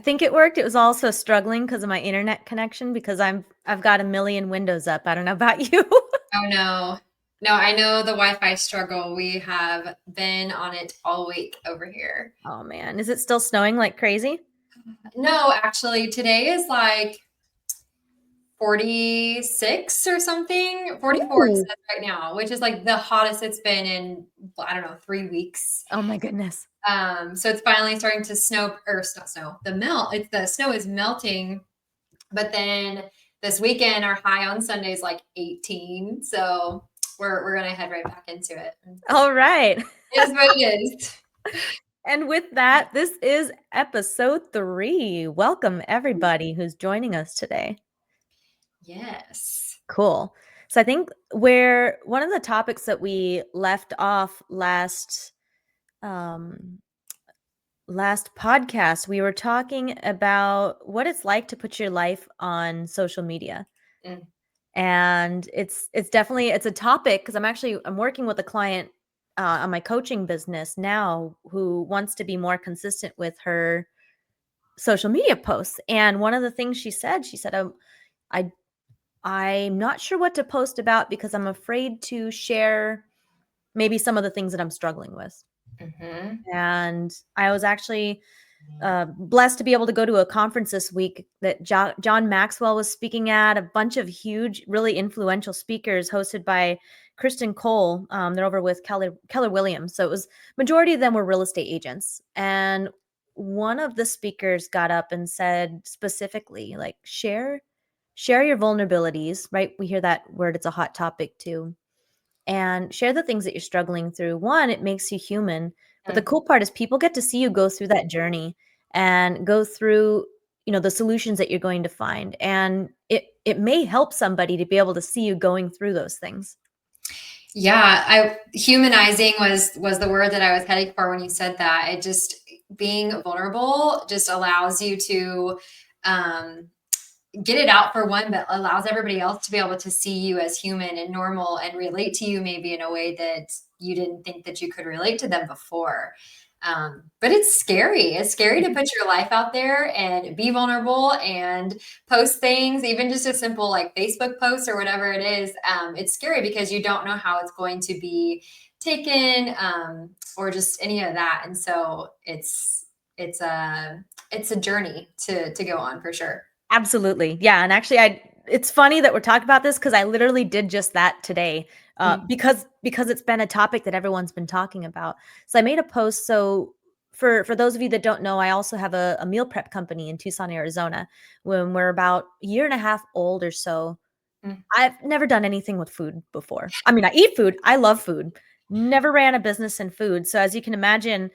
think it worked. It was also struggling because of my internet connection because I've got a million windows up. I don't know about you. Oh no. No, I know the Wi-Fi struggle. We have been on it all week over here. Oh man, is it still snowing like crazy? No, actually, today is like 46 or something. 44 it Ooh. says right now, which is like the hottest it's been in, I don't know, 3 weeks. Oh my goodness. So it's finally starting to snow, or not snow, the snow is melting. But then this weekend, our high on Sunday is like 18. So we're gonna head right back into it. All right. It is what it is. And with that, this is episode 3. Welcome everybody who's joining us today. Yes. Cool. So I think where one of the topics that we left off um last podcast, we were talking about what it's like to put your life on social media. Mm. And it's definitely it's a topic because I'm working with a client on my coaching business now who wants to be more consistent with her social media posts. And one of the things she said, I I'm not sure what to post about because I'm afraid to share maybe some of the things that I'm struggling with. Hmm. And I was actually blessed to be able to go to a conference this week that John Maxwell was speaking at, a bunch of huge, really influential speakers hosted by Kristen Cole. They're over with Keller Williams. So it was majority of them were real estate agents. And one of the speakers got up and said specifically, like, share your vulnerabilities, right? We hear that word, it's a hot topic too. And share the things that you're struggling through. One, it makes you human. But the cool part is people get to see you go through that journey and go through, the solutions that you're going to find. And it may help somebody to be able to see you going through those things. Yeah, I humanizing was the word that I was heading for when you said that. It just being vulnerable just allows you to um get it out for one, but allows everybody else to be able to see you as human and normal and relate to you maybe in a way that you didn't think that you could relate to them before. But it's scary. It's scary to put your life out there and be vulnerable and post things, even just a simple like Facebook post or whatever it is. It's scary because you don't know how it's going to be taken, or just any of that. And so it's a journey to go on for sure. Absolutely. Yeah, and actually it's funny that we're talking about this because I literally did just that today, Mm. because it's been a topic that everyone's been talking about. So I made a post. So for those of you that don't know, I also have a meal prep company in Tucson, Arizona. When we're about a year and a half old or so, Mm. I've never done anything with food before. I mean, I eat food. I love food. Never ran a business in food. So as you can imagine,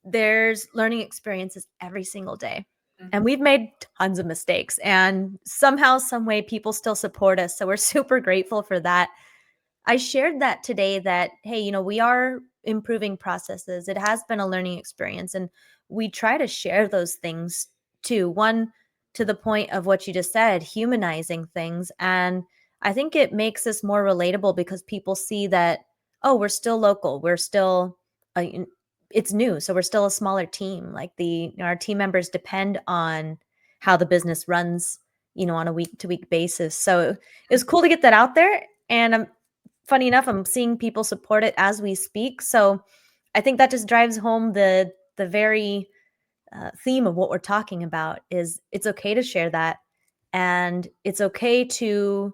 there's learning experiences every single day. Mm. And we've made tons of mistakes. And somehow, some way, people still support us. So we're super grateful for that. I shared that today that, hey, we are improving processes. It has been a learning experience. And we try to share those things too. One, to the point of what you just said, humanizing things. And I think it makes us more relatable because people see that, oh, we're still local. We're still, it's new. So we're still a smaller team. Like our team members depend on how the business runs, on a week to week basis. So it was cool to get that out there. And funny enough, I'm seeing people support it as we speak. So I think that just drives home the very theme of what we're talking about is it's okay to share that, and it's okay to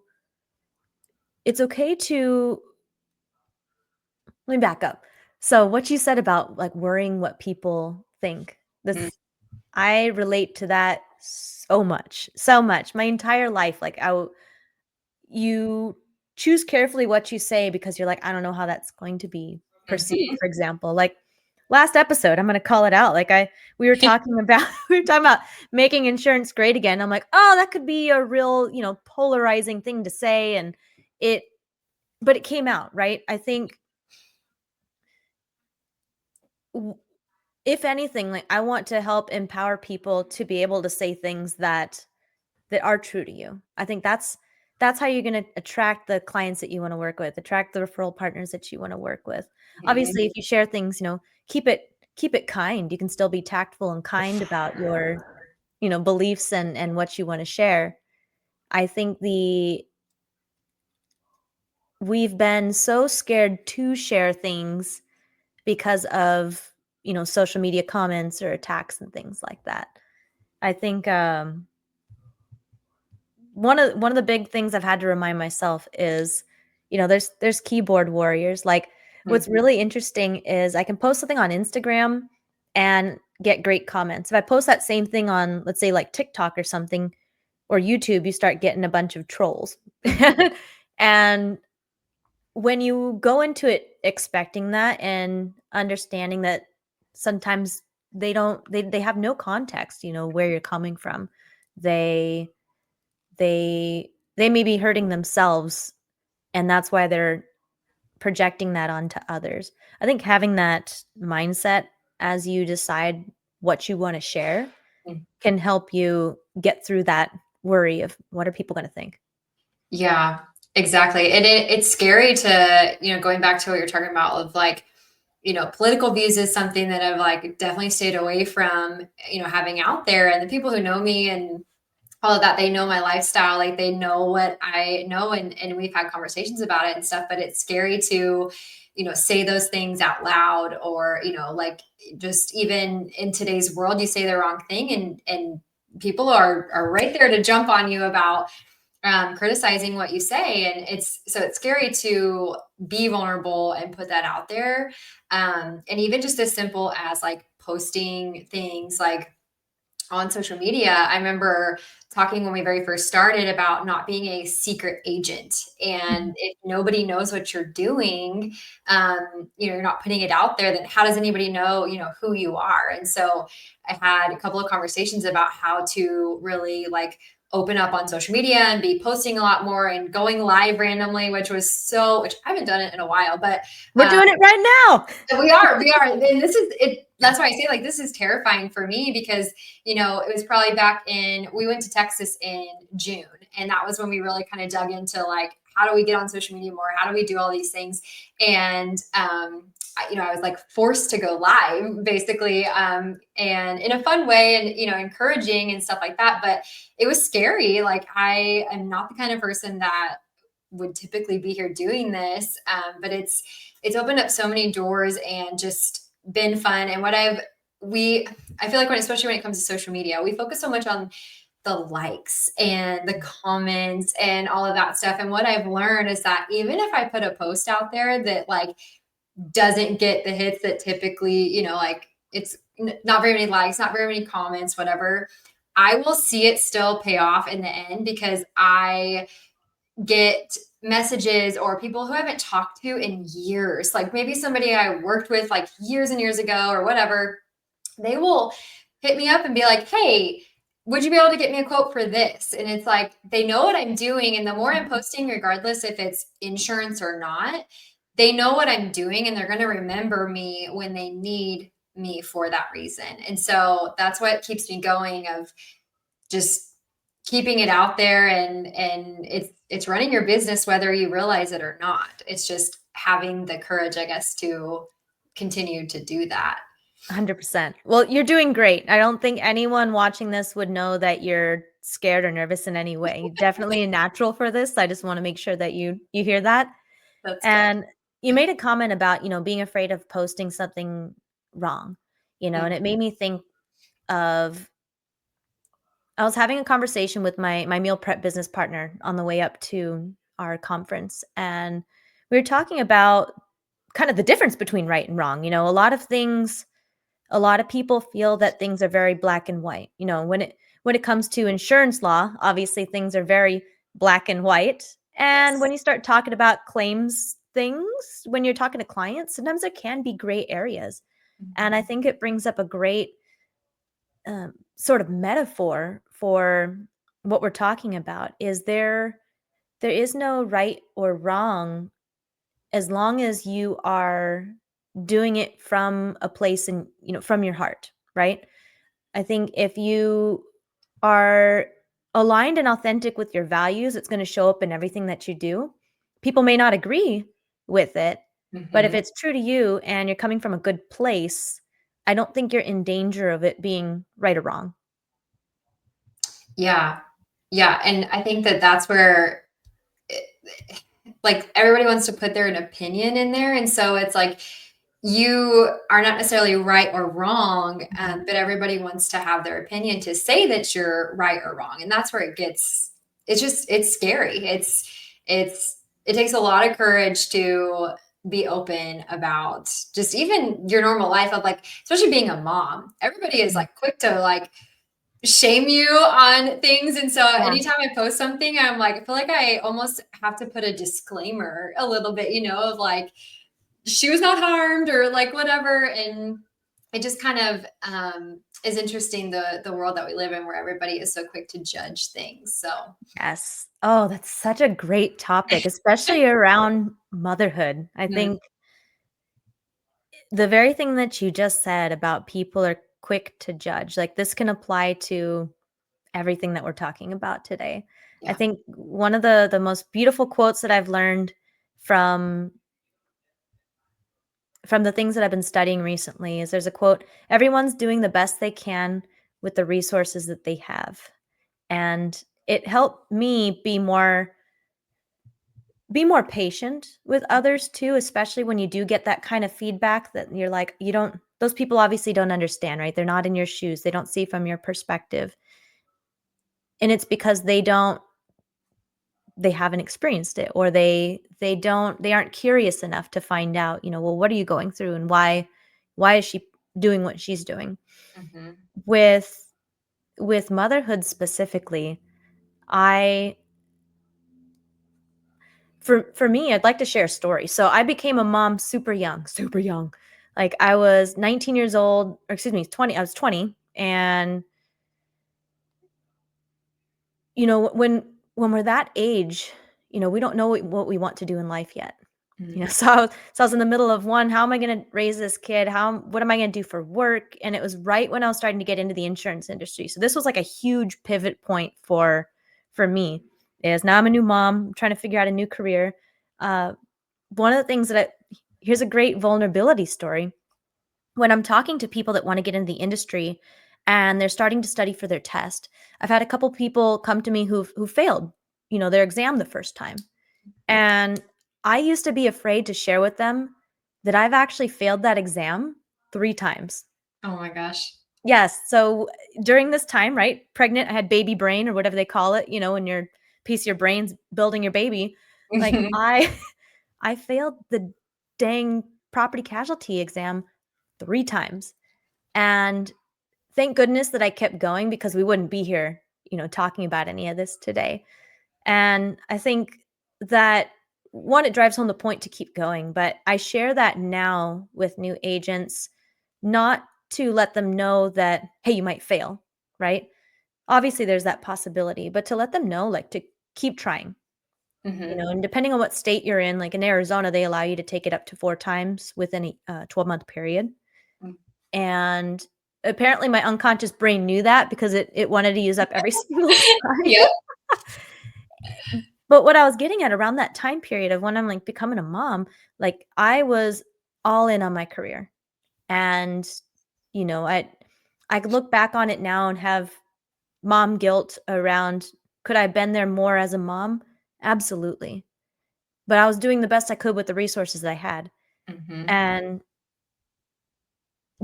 let me back up. So what you said about like worrying what people think, Mm. this I relate to that so much, so much. My entire life, like you choose carefully what you say because you're like, I don't know how that's going to be perceived. Mhm. For example, like last episode, I'm going to call it out. Like we were talking about, we were talking about making insurance great again. I'm like, oh, that could be a real, polarizing thing to say. And it, but it came out, right? I think w- if anything, like I want to help empower people to be able to say things that are true to you. I think that's how you're going to attract the clients that you want to work with, attract the referral partners that you want to work with. Mhm. Obviously, if you share things, keep it kind. You can still be tactful and kind about beliefs and what you want to share. I think the we've been so scared to share things because of, social media comments or attacks and things like that. I think one of the big things I've had to remind myself is, there's keyboard warriors. Like, what's Mhm. really interesting is I can post something on Instagram and get great comments. If I post that same thing on, let's say, like TikTok or something, or YouTube, you start getting a bunch of trolls. Mhm. And when you go into it expecting that and understanding that sometimes they have no context, where you're coming from. They they may be hurting themselves, and that's why they're projecting that onto others. I think having that mindset as you decide what you wanna share Mm. can help you get through that worry of what are people gonna think. Yeah, exactly. And it's scary to, going back to what you're talking about of like, political views is something that I've like definitely stayed away from, having out there. And the people who know me and all of that, they know my lifestyle, like they know what I know, and we've had conversations about it and stuff, but it's scary to, say those things out loud, or, like, just even in today's world, you say the wrong thing, and people are right there to jump on you about criticizing what you say. And it's scary to be vulnerable and put that out there. And even just as simple as like posting things like on social media. I remember talking when we very first started about not being a secret agent. And Mhm. if nobody knows what you're doing, you're not putting it out there, then how does anybody know, who you are? And so I had a couple of conversations about how to really like open up on social media and be posting a lot more and going live randomly, which I haven't done it in a while, but We're doing it right now. we are. And this is it. That's why I say like this is terrifying for me because it was probably we went to Texas in June, and that was when we really kind of dug into like how do we get on social media more? How do we do all these things? And I was like forced to go live basically, and in a fun way, and encouraging and stuff like that. But it was scary. Like I am not the kind of person that would typically be here doing this, but it's opened up so many doors and just been fun. And I feel like especially when it comes to social media, we focus so much on the likes and the comments and all of that stuff. And what I've learned is that even if I put a post out there that like doesn't get the hits that typically, like it's not very many likes, not very many comments, whatever, I will see it still pay off in the end because I get messages or people who I haven't talked to in years, like maybe somebody I worked with like years and years ago or whatever, they will hit me up and be like, hey, would you be able to get me a quote for this? And it's like, they know what I'm doing. And the more I'm posting, regardless if it's insurance or not, they know what I'm doing and they're going to remember me when they need me for that reason. And so that's what keeps me going of just keeping it out there, and it's running your business whether you realize it or not. It's just having the courage, I guess, to continue to do that. 100%. Well, you're doing great. I don't think anyone watching this would know that you're scared or nervous in any way. Definitely a natural for this. I just wanna make sure that you hear that. That's good. And you made a comment about, being afraid of posting something wrong, and it made me think of I was having a conversation with my meal prep business partner on the way up to our conference, and we were talking about kind of the difference between right and wrong. A lot of people feel that things are very black and white. When it comes to insurance law, obviously things are very black and white. And Yes. when you start talking about claims things, when you're talking to clients, sometimes there can be gray areas. And I Mhm. think it brings up a great sort of metaphor for what we're talking about. There is no right or wrong as long as you are doing it from a place and from your heart, right? I think if you are aligned and authentic with your values, it's going to show up in everything that you do. People may not agree with it, but if Mhm. it's true to you and you're coming from a good place, I don't think you're in danger of it being right or wrong. Yeah. Yeah, and I think that that's where like everybody wants to put their opinion in there, and so it's like you are not necessarily right or wrong, Mhm. but everybody wants to have their opinion to say that you're right or wrong, and that's where it gets. It's just it's scary. It takes a lot of courage to be open about just even your normal life of like, especially being a mom. Everybody is Mhm. like quick to like shame you on things. And so Yeah. anytime I post something, I'm like, I feel like I almost have to put a disclaimer a little bit, of like, she was not harmed or like whatever. And it just kind of is interesting the world that we live in where everybody is so quick to judge things. So Yes. Oh, that's such a great topic, especially around motherhood. I mm, think the very thing that you just said about people are quick to judge, like, this can apply to everything that we're talking about today. I yeah. think one of the most beautiful quotes that I've learned from from the things that I've been studying recently is there's a quote, "Everyone's doing the best they can with the resources that they have." And it helped me be more patient with others too, especially when you do get that kind of feedback that you're like, you don't those people obviously don't understand, right? They're not in your shoes. They don't see from your perspective. And it's because they haven't experienced it or they aren't curious enough to find out, well, what are you going through and why is she doing what she's doing? Hmm. With with motherhood specifically, I for me, I'd like to share a story. So I became a mom super young, super young. Like I was 19 years old, or excuse me, 20. I was 20, and when we're that age, we don't know what we want to do in life yet. Mm. So I was in the middle of one, how am I going to raise this kid? What am I going to do for work? And it was right when I was starting to get into the insurance industry. So this was like a huge pivot point for me. Is now I'm a new mom, trying to figure out a new career. Uh, One of the things here's a great vulnerability story. When I'm talking to people that want to get into the industry and they're starting to study for their test, I've had a couple people come to me who failed, their exam the first time. And I used to be afraid to share with them that I've actually failed that exam 3 times. Oh my gosh. Yes, so during this time, right, pregnant, I had baby brain or whatever they call it, when your piece of your brain's building your baby. Like, Hmm. I failed the dang property casualty exam 3 times, and thank goodness that I kept going because we wouldn't be here, talking about any of this today. And I think that one, it drives home the point to keep going, but I share that now with new agents, not to let them know that, hey, you might fail, right? Obviously, there's that possibility, but to let them know, like, to keep trying, Hmm. and depending on what state you're in, like in Arizona, they allow you to take it up to 4 times within a 12-month period. And apparently, my unconscious brain knew that because it wanted to use up every single time. Yep. But what I was getting at around that time period of when I'm, like, becoming a mom, like, I was all in on my career, and, you know, I could look back on it now and have mom guilt around, could I have been there more as a mom? Absolutely. But I was doing the best I could with the resources that I had, Hmm. and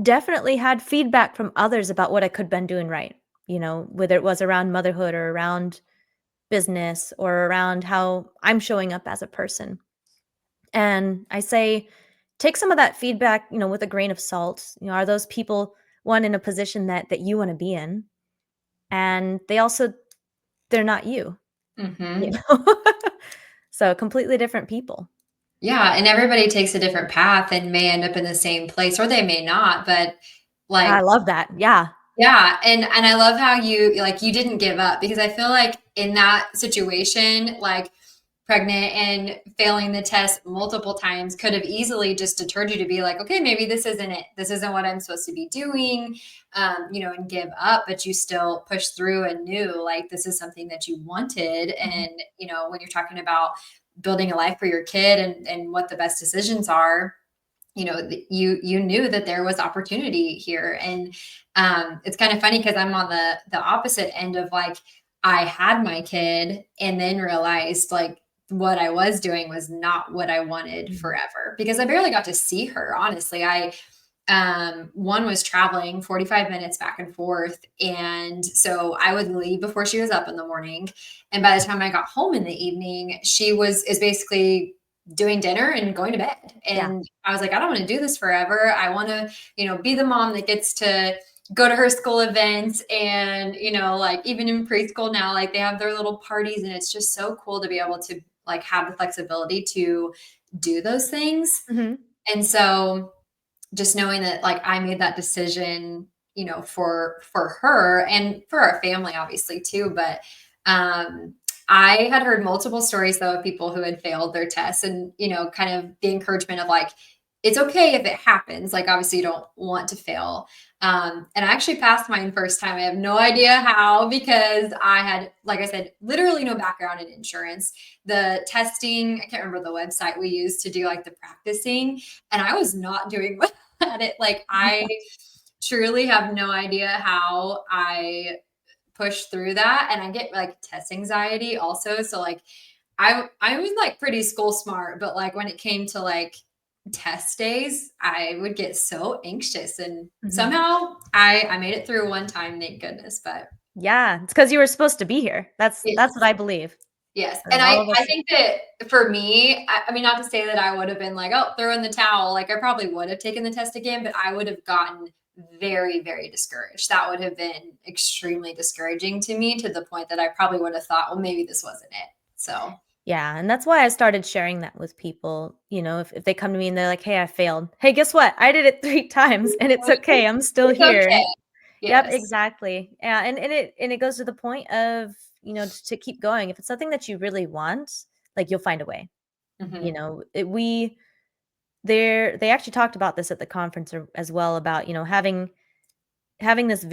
definitely had feedback from others about what I could been doing right, whether it was around motherhood or around business or around how I'm showing up as a person. And I say, take some of that feedback, with a grain of salt. Are those people one in a position that you want to be in? And they're not you, you Hmm. know. So completely different people. Yeah, and everybody takes a different path and may end up in the same place, or they may not, but I like, love that. Yeah. yeah, and I love how you didn't give up, because I feel like in that situation, like pregnant and failing the test multiple times could have easily just deterred you to be like, okay, maybe this isn't it. This isn't what I'm supposed to be doing, and give up. But you still pushed through and knew like this is something that you wanted. Mhm. And when you're talking about building a life for your kid and what the best decisions are, you knew that there was opportunity here. And it's kind of funny because I'm on the opposite end of like, I had my kid and then realized like what I was doing was not what I wanted Mhm. forever because I barely got to see her, honestly. One was traveling 45 minutes back and forth. And so I would leave before she was up in the morning. And by the time I got home in the evening, is basically doing dinner and going to bed. Yeah. And I was like, I don't want to do this forever. I want to, be the mom that gets to go to her school events and, like even in preschool now, like they have their little parties and it's just so cool to be able to like have the flexibility to do those things. Mhm. And so just knowing that like I made that decision, for her and for our family obviously too, but um I had heard multiple stories though of people who had failed their tests and, kind of the encouragement of like it's okay if it happens. Like obviously you don't want to fail. And I actually passed mine first time. I have no idea how because I had, like I said, literally no background in insurance. The testing, I can't remember the website we used to do like the practicing, and I was not doing well at it. Like I truly have no idea how I push through that. And I get like test anxiety also. So like I was like pretty school smart, but like when it came to like test days, I would get so anxious and Mhm. somehow I made it through one time, thank goodness. But Yeah, it's because you were supposed to be here. That's what yes. I believe. Yes, and All of I us. think that for me, I mean, not to say that I would have been like, "Oh, throw in the towel," like, I probably would have taken the test again, but I would have gotten very, very discouraged. That would have been extremely discouraging to me to the point that I probably would have thought, "Well, maybe this wasn't it." So, Yeah, and that's why I started sharing that with people, if they come to me and they're like, "Hey, I failed." "Hey, guess what? I did it 3 times and it's okay. I'm still it's here." okay. Yep, Yes. exactly. Yeah, and it goes to the point of, just to keep going. If it's something that you really want, like, you'll find a way. You Mhm. know, it we they actually talked about this at the conference as well about, having this